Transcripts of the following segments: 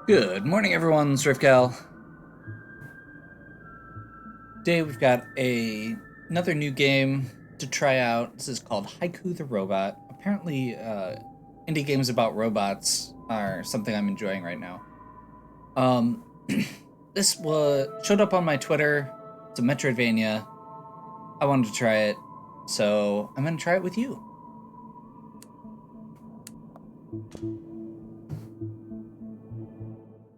Good morning, everyone. It's Rivcal. Today we've got another new game to try out. This is called Haiku the Robot. Apparently, indie games about robots are something I'm enjoying right now. This showed up on my Twitter. It's a Metroidvania. I wanted to try it, so I'm gonna try it with you.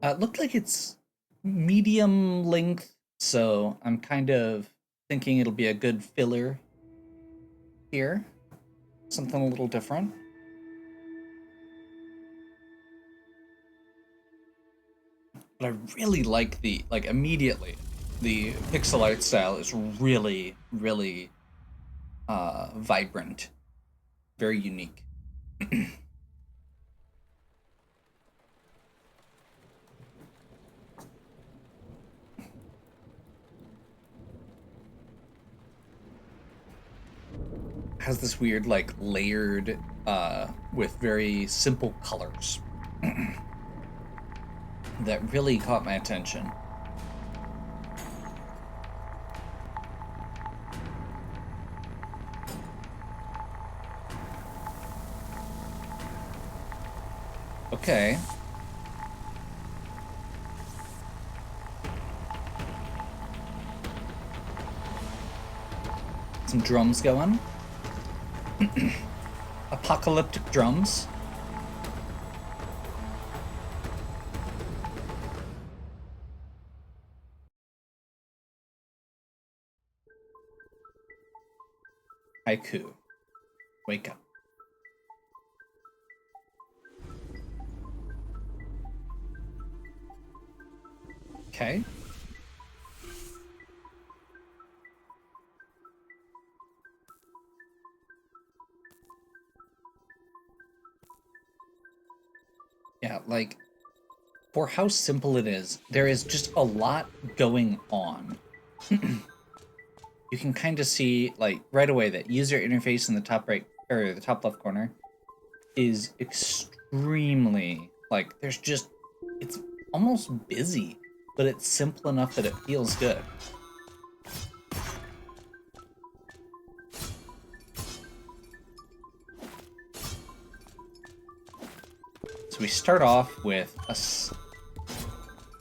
It looked like it's medium length, so I'm kind of thinking it'll be a good filler here. Something a little different. But I really like immediately, the pixel art style is really, really vibrant, very unique. Has this weird layered with very simple colors that really caught my attention. Okay. Some drums going. Apocalyptic drums. Haiku. Wake up. Okay. Yeah, for how simple it is, there is just a lot going on. You can kind of see, right away that user interface in the top right, or the top left corner is extremely, it's almost busy, but it's simple enough that it feels good. So we start off with a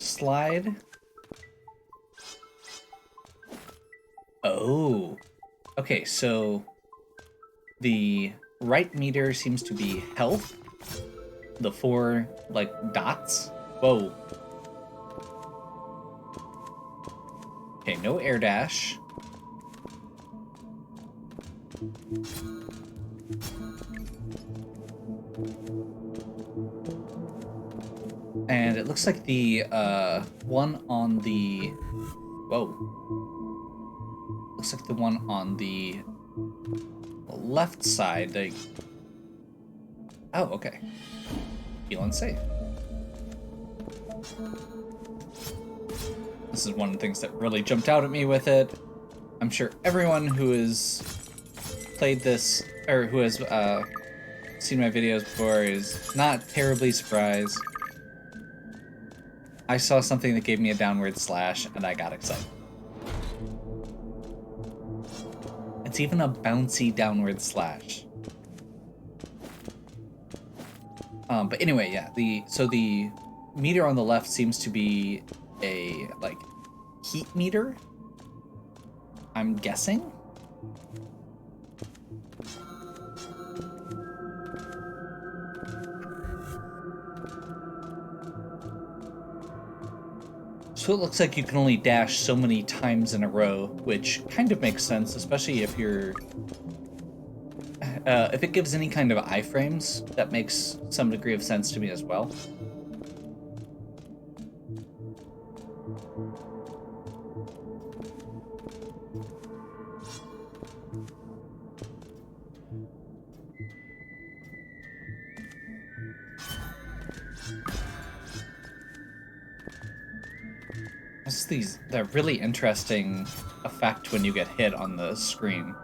slide. Oh, okay, so the right meter seems to be health. The four, dots. Whoa. Okay, no air dash. And it looks like the one on the... Whoa. Looks like the one on the left side, Oh, okay. Feeling safe. This is one of the things that really jumped out at me with it. I'm sure everyone who has played this, or who has seen my videos before, is not terribly surprised. I saw something that gave me a downward slash, and I got excited. It's even a bouncy downward slash. But anyway, yeah, so the meter on the left seems to be a, heat meter, I'm guessing? So it looks like you can only dash so many times in a row, which kind of makes sense, especially if you're... if it gives any kind of iframes, that makes some degree of sense to me as well. It's the really interesting effect when you get hit on the screen.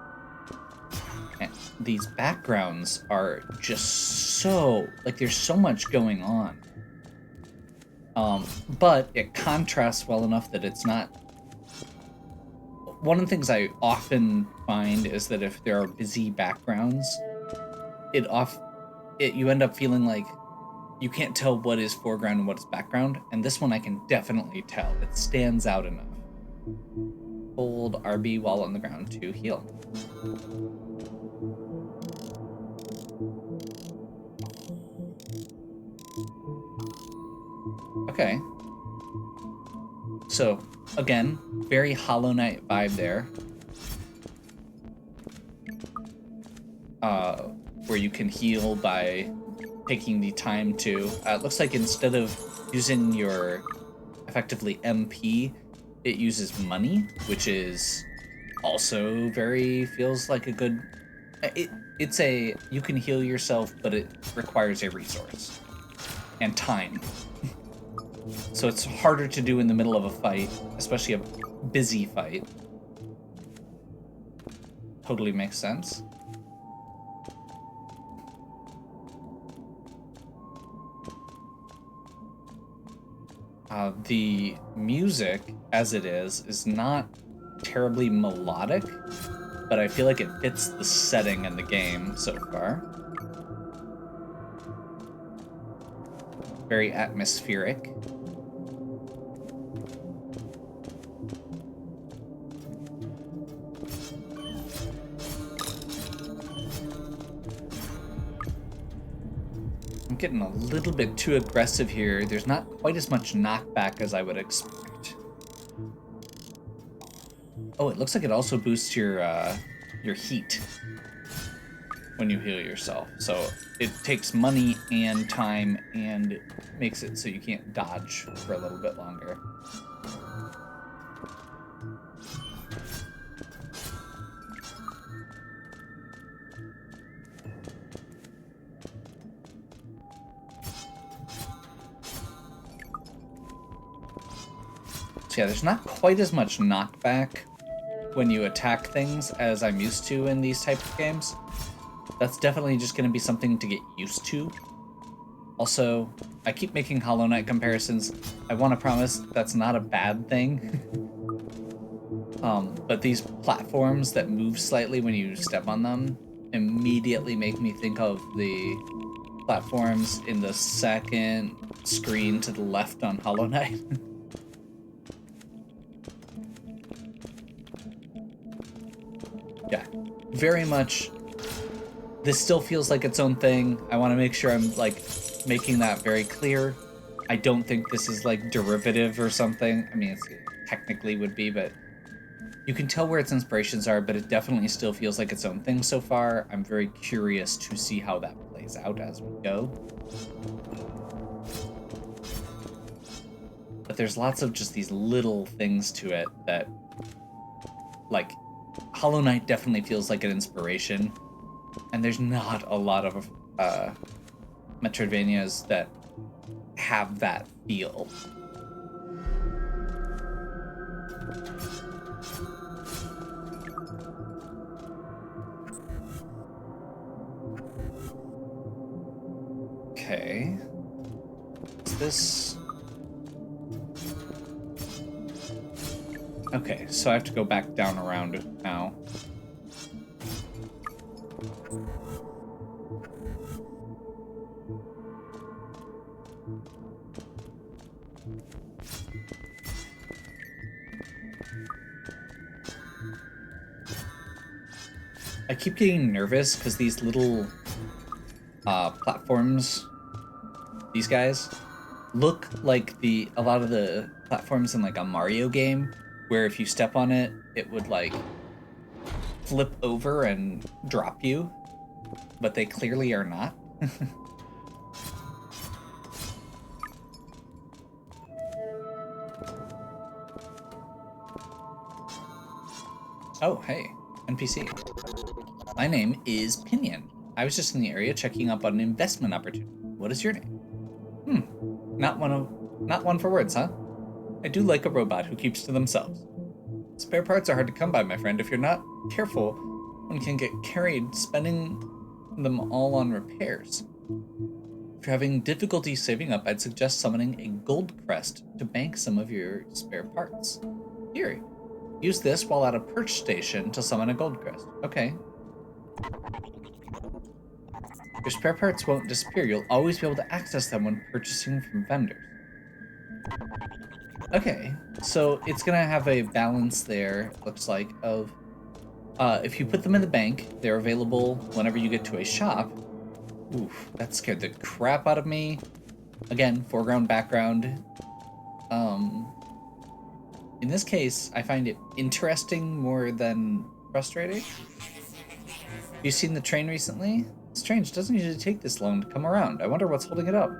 And these backgrounds are just so, there's so much going on. But it contrasts well enough that it's not... One of the things I often find is that if there are busy backgrounds, you end up feeling like you can't tell what is foreground and what is background, and this one I can definitely tell. It stands out enough. Hold RB while on the ground to heal. Okay. So, again, very Hollow Knight vibe there. Where you can heal by taking the time to... it looks like instead of using your, effectively, MP, it uses money, which is also feels like a good... It's a... You can heal yourself, but it requires a resource. And time. So it's harder to do in the middle of a fight, especially a busy fight. Totally makes sense. The music, as it is not terribly melodic, but I feel like it fits the setting in the game so far. Very atmospheric. I'm getting a little bit too aggressive here. There's not quite as much knockback as I would expect. Oh, it looks like it also boosts your heat when you heal yourself. So it takes money and time and makes it so you can't dodge for a little bit longer. So yeah, there's not quite as much knockback when you attack things as I'm used to in these type of games. That's definitely just going to be something to get used to. Also, I keep making Hollow Knight comparisons. I want to promise that's not a bad thing. But these platforms that move slightly when you step on them immediately make me think of the platforms in the second screen to the left on Hollow Knight. Yeah, very much. This still feels like its own thing. I want to make sure I'm like making that very clear. I don't think this is like derivative or something. I mean, it technically would be, but you can tell where its inspirations are, but it definitely still feels like its own thing so far. I'm very curious to see how that plays out as we go. But there's lots of just these little things to it that, like, Hollow Knight definitely feels like an inspiration, and there's not a lot of Metroidvanias that have that feel. Okay. Is this... Okay, so I have to go back down around now. I keep getting nervous because these little platforms, these guys, look like a lot of the platforms in like a Mario game, where if you step on it, it would like flip over and drop you, but they clearly are not. Oh, hey, NPC. My name is Pinion. I was just in the area checking up on an investment opportunity. What is your name? Not one for words, huh? I do like a robot who keeps to themselves. Spare parts are hard to come by, my friend. If you're not careful, one can get carried, spending them all on repairs. If you're having difficulty saving up, I'd suggest summoning a gold crest to bank some of your spare parts. Here, use this while at a perch station to summon a gold crest. Okay. Your spare parts won't disappear. You'll always be able to access them when purchasing from vendors. Okay, so it's gonna have a balance there, looks like, of if you put them in the bank, they're available whenever you get to a shop. Oof, that scared the crap out of me. Again, foreground, background. In this case, I find it interesting more than frustrating. Have you seen the train recently? Strange, doesn't usually take this long to come around. I wonder what's holding it up.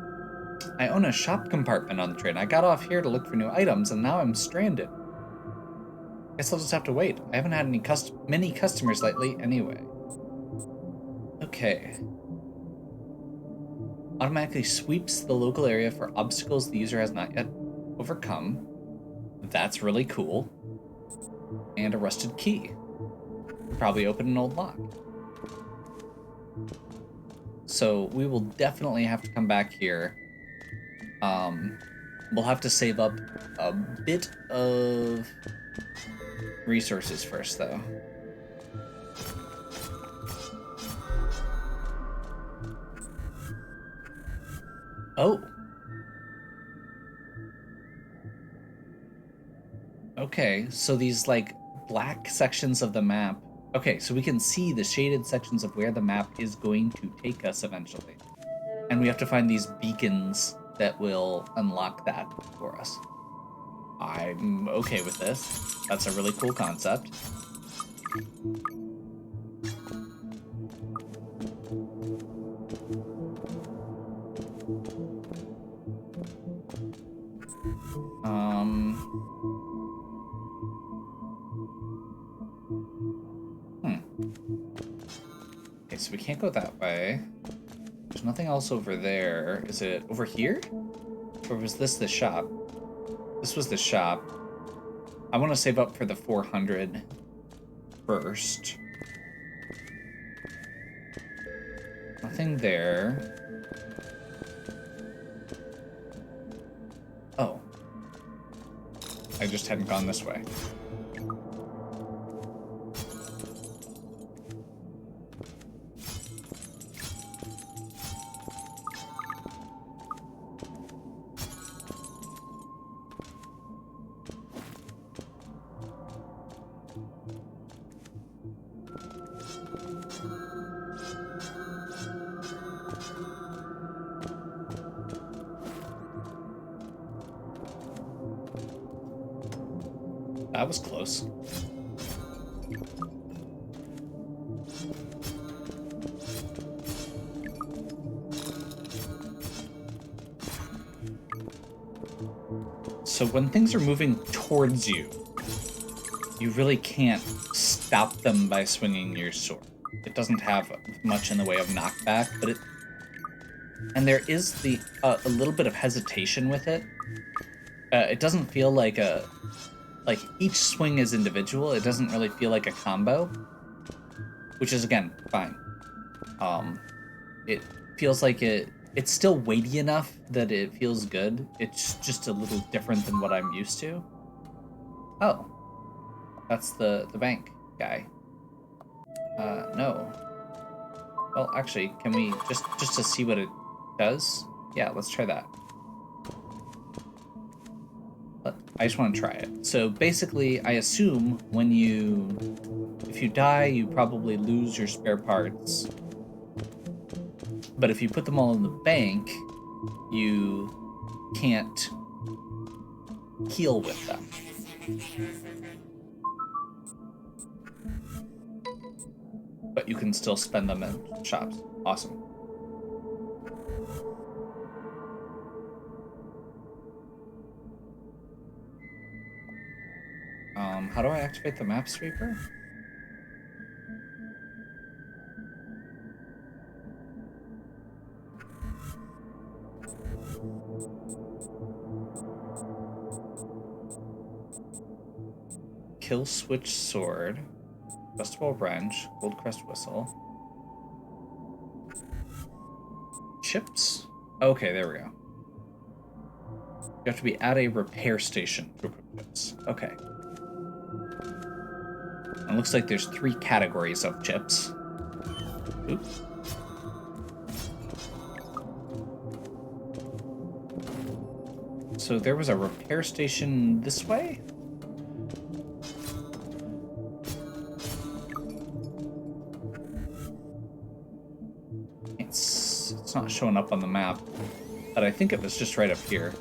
I own a shop compartment on the train. I got off here to look for new items, and now I'm stranded. Guess I'll just have to wait. I haven't had many customers lately anyway. Okay. Automatically sweeps the local area for obstacles the user has not yet overcome. That's really cool. And a rusted key. Probably open an old lock. So we will definitely have to come back here. We'll have to save up a bit of resources first, though. Oh. Okay, so these, like, black sections of the map. Okay, so we can see the shaded sections of where the map is going to take us eventually. And we have to find these beacons that will unlock that for us. I'm okay with this. That's a really cool concept. Okay, so we can't go that way. There's nothing else over there. Is it over here? Or was this the shop? This was the shop. I want to save up for the 400 first. Nothing there. Oh. I just hadn't gone this way. That was close. So when things are moving towards you, you really can't stop them by swinging your sword. It doesn't have much in the way of knockback, but it... And there is a little bit of hesitation with it. It doesn't feel like a... Like, each swing is individual. It doesn't really feel like a combo. Which is, again, fine. It feels like it's still weighty enough that it feels good. It's just a little different than what I'm used to. Oh. That's the bank guy. No. Well, actually, can we just to see what it does? Yeah, let's try that. I just want to try it. So basically, I assume if you die, you probably lose your spare parts. But if you put them all in the bank, you can't heal with them. But you can still spend them in shops. Awesome. How do I activate the map sweeper? Kill switch sword. Festival wrench. Gold crest whistle. Chips? Okay, there we go. You have to be at a repair station to equip chips. Okay. It looks like there's 3 categories of chips. Oops. So there was a repair station this way? It's not showing up on the map, but I think it was just right up here.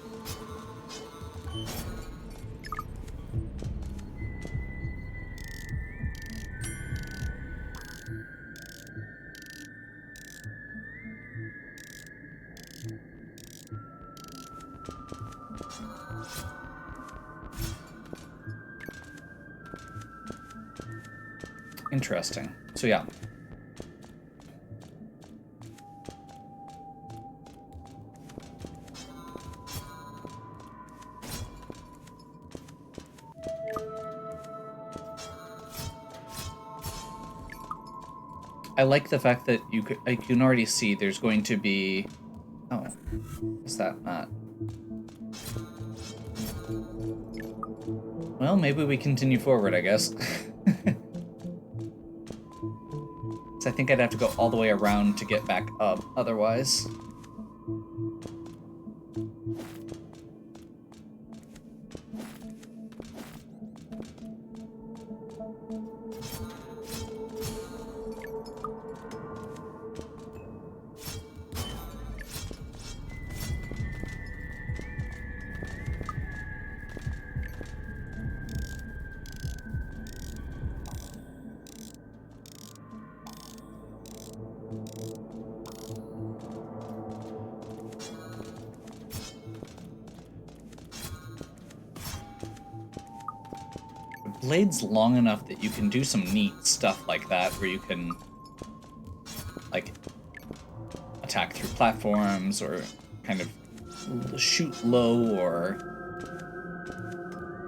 Interesting. So yeah. I like the fact that you can already see there's going to be... Oh, is that not? Well, maybe we continue forward, I guess. I think I'd have to go all the way around to get back up, otherwise. Blade's long enough that you can do some neat stuff like that, where you can, like, attack through platforms, or kind of shoot low, or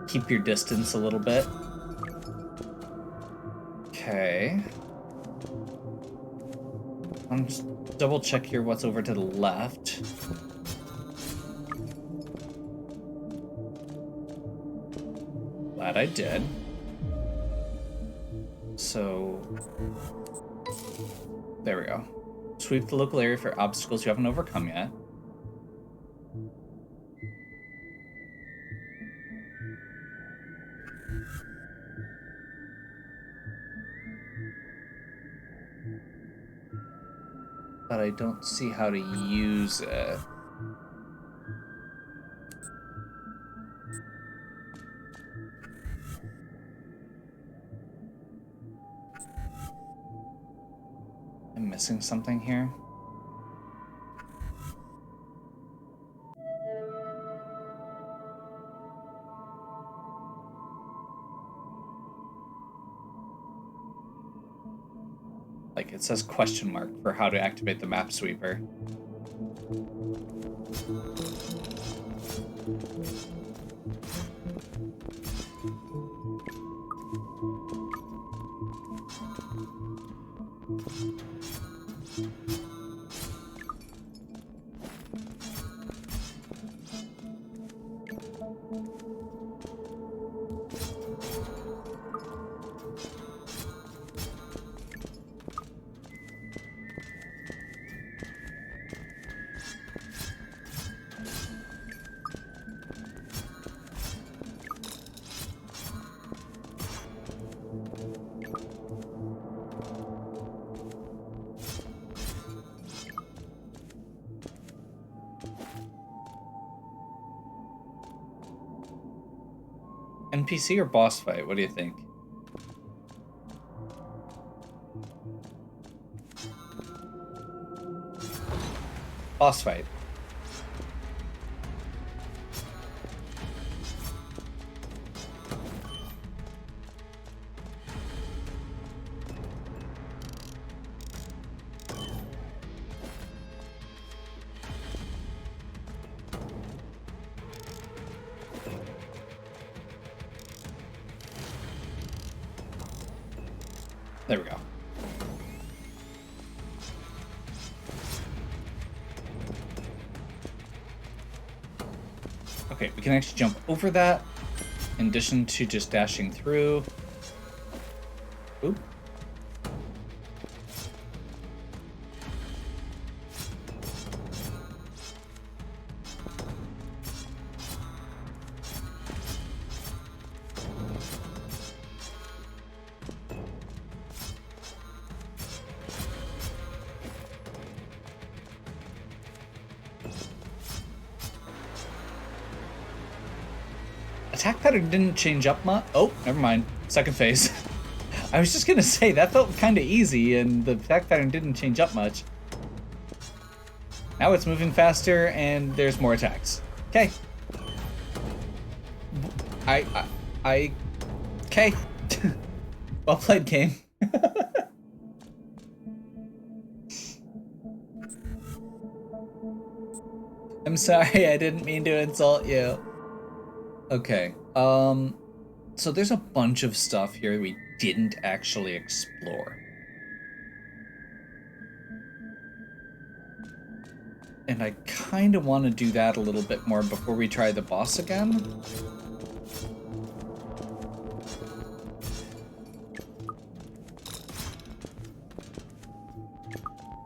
keep your distance a little bit. Okay. I'll just double check here what's over to the left. Glad I did. So, there we go. Sweep the local area for obstacles you haven't overcome yet. But I don't see how to use it. I'm missing something here. Like, it says question mark for how to activate the map sweeper. NPC or boss fight? What do you think? Boss fight. There we go. Okay, we can actually jump over that in addition to just dashing through. Oop. Attack pattern didn't change up much. Oh, never mind. Second phase. I was just gonna say, that felt kind of easy, and the attack pattern didn't change up much. Now it's moving faster, and there's more attacks. Okay. Okay. Well played, game. I'm sorry, I didn't mean to insult you. Okay, so there's a bunch of stuff here we didn't actually explore. And I kind of want to do that a little bit more before we try the boss again.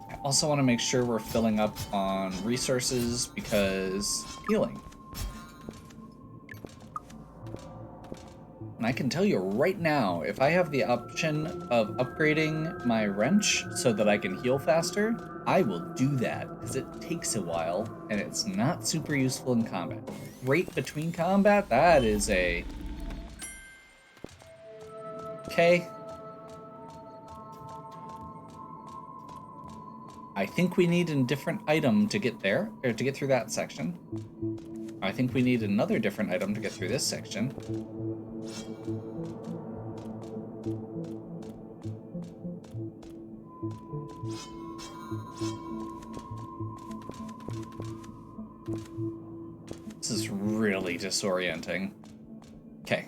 I also want to make sure we're filling up on resources because healing. And I can tell you right now, if I have the option of upgrading my wrench so that I can heal faster, I will do that, because it takes a while, and it's not super useful in combat. Right between combat, that is a... Okay. I think we need a different item to get there, or to get through that section. I think we need another different item to get through this section. This is really disorienting. Okay.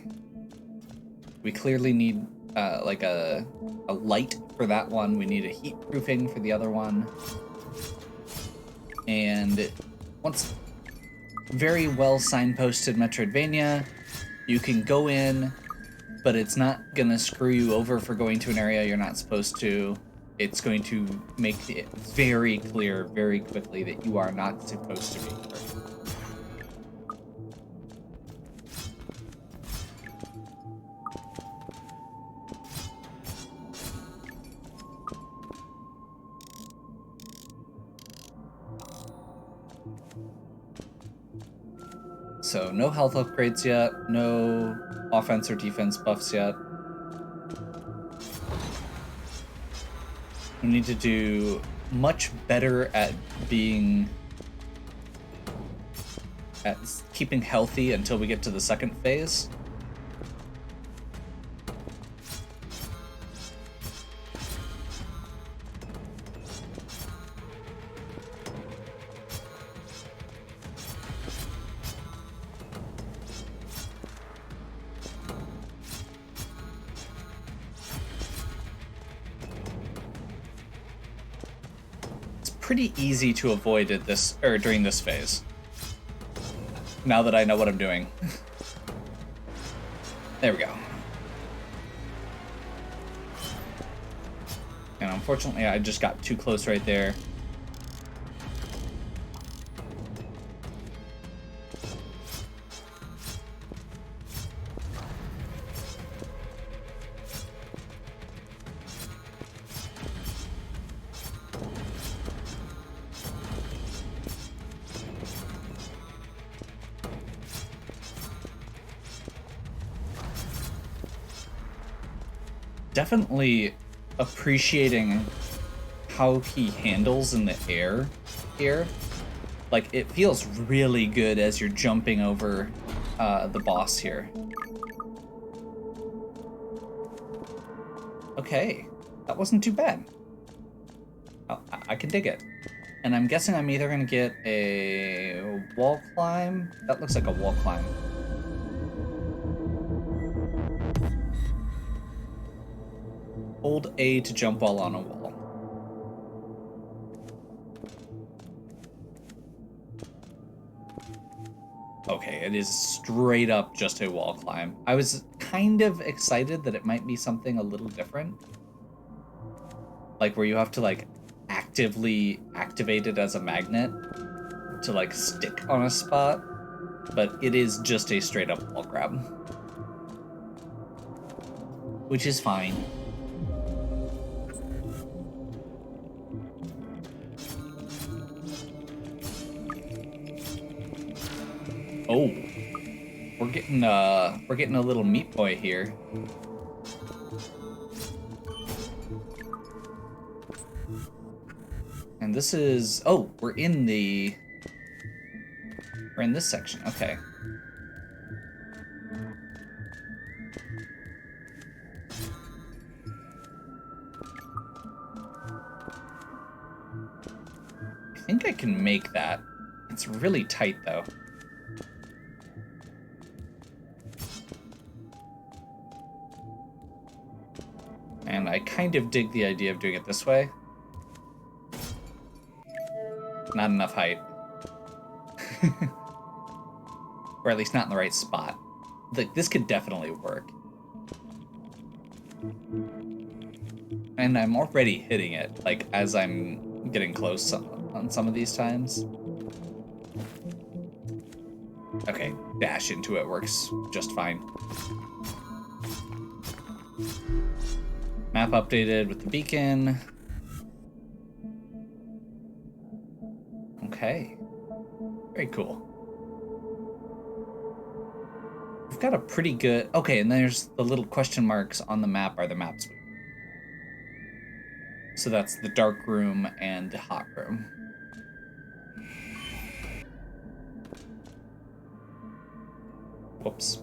We clearly need like a light for that one. We need a heat proofing for the other one. And once very well signposted Metroidvania, you can go in, but it's not gonna screw you over for going to an area you're not supposed to. It's going to make it very clear very quickly that you are not supposed to be here. So no health upgrades yet, no offense or defense buffs yet. We need to do much better at keeping healthy until we get to the second phase. Pretty easy to avoid at this during this phase. Now that I know what I'm doing. There we go. And unfortunately, I just got too close right there. Definitely appreciating how he handles in the air here. Like, it feels really good as you're jumping over the boss here. Okay, that wasn't too bad. I can dig it. And I'm guessing I'm either gonna get a wall climb. That looks like a wall climb. Hold A to jump while on a wall. Okay, it is straight up just a wall climb. I was kind of excited that it might be something a little different. Like where you have to like actively activate it as a magnet to like stick on a spot, but it is just a straight up wall grab, which is fine. Oh, we're getting a little meat boy here. And this is, oh, we're in this section. Okay. I think I can make that. It's really tight though. And I kind of dig the idea of doing it this way. Not enough height. Or at least not in the right spot. Like, this could definitely work. And I'm already hitting it, like, as I'm getting close on some of these times. Okay, dash into it works just fine. Map updated with the beacon. Okay. Very cool. We've got a pretty good... Okay, and there's the little question marks on the map are the maps. So that's the dark room and the hot room. Whoops.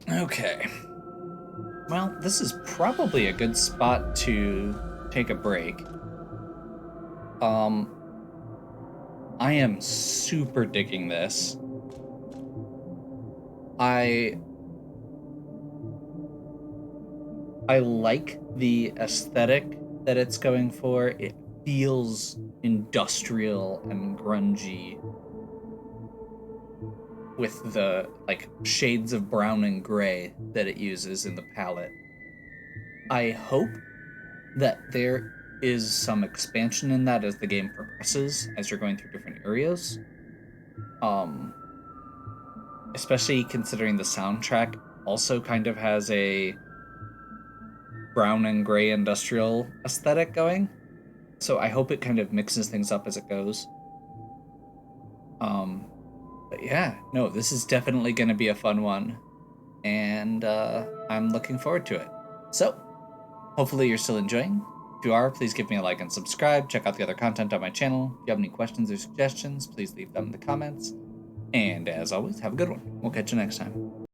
Okay. Well, this is probably a good spot to take a break. I am super digging this. I like the aesthetic that it's going for. It feels industrial and grungy with the like shades of brown and gray that it uses in the palette. I hope that there is some expansion in that as the game progresses, as you're going through different areas. Especially considering the soundtrack also kind of has a brown and gray industrial aesthetic going. So I hope it kind of mixes things up as it goes. But yeah, no, this is definitely going to be a fun one. And I'm looking forward to it. So, hopefully you're still enjoying. If you are, please give me a like and subscribe. Check out the other content on my channel. If you have any questions or suggestions, please leave them in the comments. And as always, have a good one. We'll catch you next time.